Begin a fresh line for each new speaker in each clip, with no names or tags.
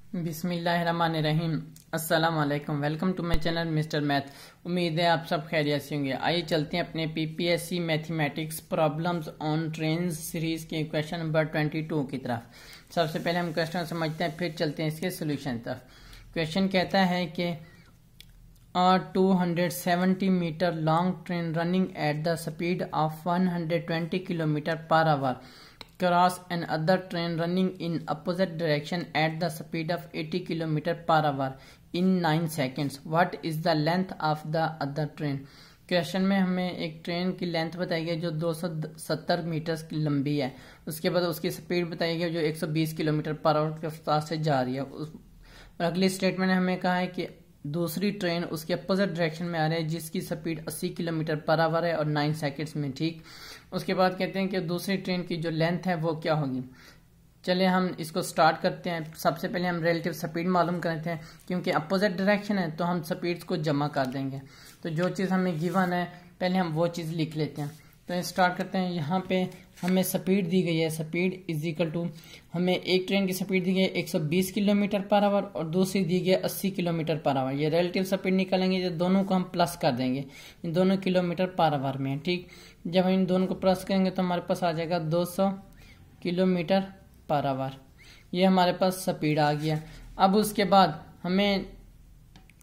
बिस्मिल्लाहिर्रहमानिर्रहीम। अस्सलाम वालेकुम। Welcome to my channel Mister Math. उम्मीद है आप सब खैरियत से होंगे। आइए चलते हैं अपने PPSC mathematics problems on train series के क्वेश्चन नंबर 22 की तरफ। सबसे पहले हम क्वेश्चन समझते हैं, फिर चलते हैं इसके सोल्यूशन तरफ। क्वेश्चन कहता है कि 270 metre long train running at the speed of 120 kilometre per hour cross another train running in opposite direction at the speed of 80 km per hour in 9 seconds. What is the length of the other train? Question में हमें एक train की length बताई गई जो 270 metre की लंबी है। उसके बाद उसकी स्पीड बताई गई जो 120 किलोमीटर पर आवर की रफ्तार से जा रही है। और अगली स्टेटमेंट ने हमें कहा है कि दूसरी ट्रेन उसके अपोजिट डायरेक्शन में आ रही है जिसकी स्पीड 80 किलोमीटर पर आवर है और 9 सेकंड्स में। ठीक, उसके बाद कहते हैं कि दूसरी ट्रेन की जो लेंथ है वो क्या होगी। चलिए हम इसको स्टार्ट करते हैं। सबसे पहले हम रिलेटिव स्पीड मालूम करते हैं, क्योंकि अपोजिट डायरेक्शन है तो हम स्पीड्स को जमा कर देंगे। तो जो चीज़ हमें गिवन है पहले हम वो चीज़ लिख लेते हैं। तो स्टार्ट करते हैं। यहाँ पे हमें स्पीड दी गई है, स्पीड इज इक्वल टू, हमें एक ट्रेन की स्पीड दी गई है 120 किलोमीटर पर आवर और दूसरी दी गई है 80 किलोमीटर पर आवर। ये रिलेटिव स्पीड निकालेंगे, ये दोनों को हम प्लस कर देंगे, इन दोनों किलोमीटर पर आवर में। ठीक, जब हम इन दोनों को प्लस करेंगे तो हमारे पास आ जाएगा 200 किलोमीटर पर आवर। ये हमारे पास स्पीड आ गया। अब उसके बाद हमें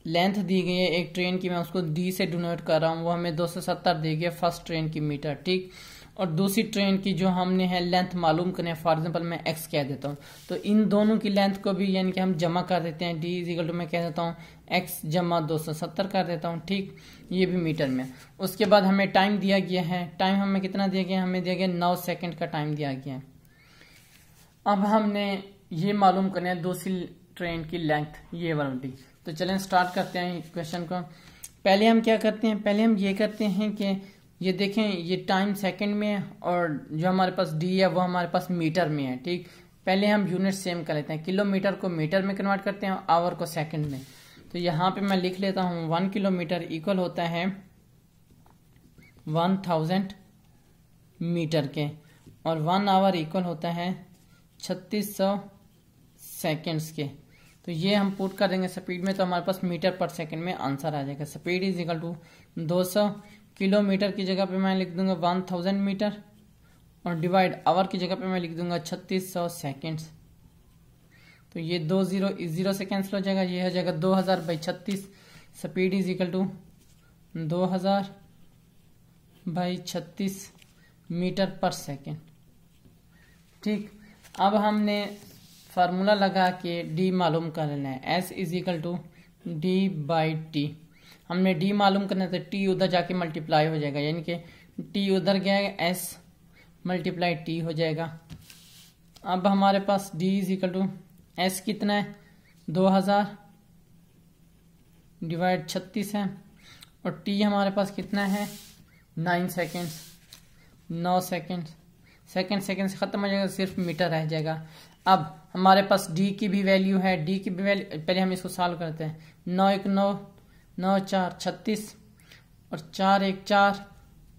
लेंथ दी गई है एक ट्रेन की, मैं उसको डी से डिनोट कर रहा हूँ, वो हमें 270 दी गई है फर्स्ट ट्रेन की मीटर। ठीक, और दूसरी ट्रेन की जो हमने है लेंथ मालूम करने, फॉर एग्जांपल मैं एक्स कह देता हूँ, तो इन दोनों की लेंथ को भी यानी कि हम जमा कर देते हैं। डी इज इक्वल टू मैं कह देता हूँ एक्स जमा 270 कर देता हूँ। ठीक, ये भी मीटर में। उसके बाद हमें टाइम दिया गया है, टाइम हमें कितना दिया गया, हमें दिया गया 9 सेकेंड का टाइम दिया गया है। अब हमने ये मालूम करना है दूसरी ट्रेन की लेंथ, ये वाली। तो चलें स्टार्ट करते हैं क्वेश्चन को। पहले हम क्या करते हैं, पहले हम ये करते हैं कि ये देखें ये टाइम सेकंड में है और जो हमारे पास डी है वो हमारे पास मीटर में है। ठीक, पहले हम यूनिट सेम कर लेते हैं, किलोमीटर को मीटर में कन्वर्ट करते हैं और आवर को सेकंड में। तो यहाँ पे मैं लिख लेता हूँ 1 किलोमीटर इक्वल होता है 1000 मीटर के और 1 आवर इक्वल होता है 3600 सेकेंड्स के। तो ये हम पुट कर देंगे स्पीड में, तो हमारे पास मीटर पर सेकंड में आंसर आ जाएगा। Speed is equal to 200 kilometre की जगह पे मैं लिख दूंगा 1000 मीटर और डिवाइड आवर की जगह पे मैं लिख दूंगा 3600 सेकेंड्स। तो ये 2 0 इस 0 से कैंसिल हो जाएगा, ये हो जाएगा 2000 by 36। Speed is equal to 2000 by 36 metre per second. ठीक, अब हमने फार्मूला लगा के डी मालूम कर लेना है। S is equal to D by T. हमने डी मालूम करना है तो टी उधर जाके मल्टीप्लाई हो जाएगा, यानी कि टी उधर गया है, एस मल्टीप्लाई टी हो जाएगा। अब हमारे पास D is equal to S कितना है 2000 डिवाइड 36 है और टी हमारे पास कितना है 9 सेकेंड्स। 9 सेकेंड सेकेंड से खत्म हो जाएगा, सिर्फ मीटर रह जाएगा। अब हमारे पास डी की भी वैल्यू है, डी की भी वैल्यू, पहले हम इसको सॉल्व करते हैं। 9 1 9 9 4 36 और 4 1 4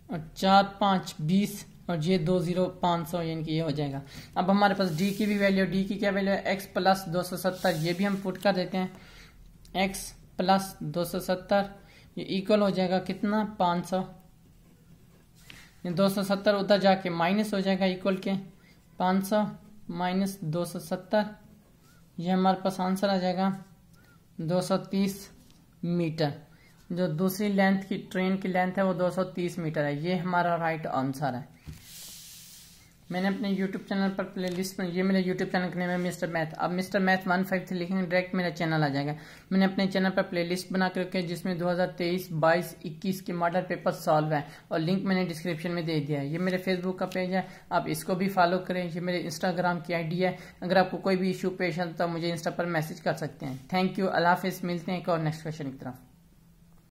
और 4 5 20 और ये 2 0 500, यानी कि ये हो जाएगा। अब हमारे पास डी की भी वैल्यू, डी की क्या वैल्यू है एक्स प्लस 270, ये भी हम पुट कर देते हैं। एक्स प्लस 270 ये इक्वल हो जाएगा कितना 500। 270 उधर जाके माइनस हो जाएगा, इक्वल के 500 माइनस 270, ये हमारे पास आंसर आ जाएगा 230 मीटर। जो दूसरी लेंथ की ट्रेन की लेंथ है वो 230 मीटर है। ये हमारा राइट आंसर है। मैंने अपने YouTube चैनल पर प्लेलिस्ट में, ये मेरे YouTube चैनल का नाम है मिस्टर मैथ। अब मिस्टर मैथ 153 लिखेंगे डायरेक्ट मेरा चैनल आ जाएगा। मैंने अपने चैनल पर प्लेलिस्ट बना कर रखी है जिसमें 2023, 22, 21 के मॉडल पेपर सॉल्व है और लिंक मैंने डिस्क्रिप्शन में दे दिया है। ये मेरे फेसबुक का पेज है, आप इसको भी फॉलो करें। ये मेरे इंस्टाग्राम की ID है। अगर आपको कोई भी इशू पेश आता है तो मुझे इंस्टा पर मैसेज कर सकते हैं। थैंक यू, अल्लाह हाफिज़। मिलते हैं एक और नेक्स्ट क्वेश्चन की तरफ।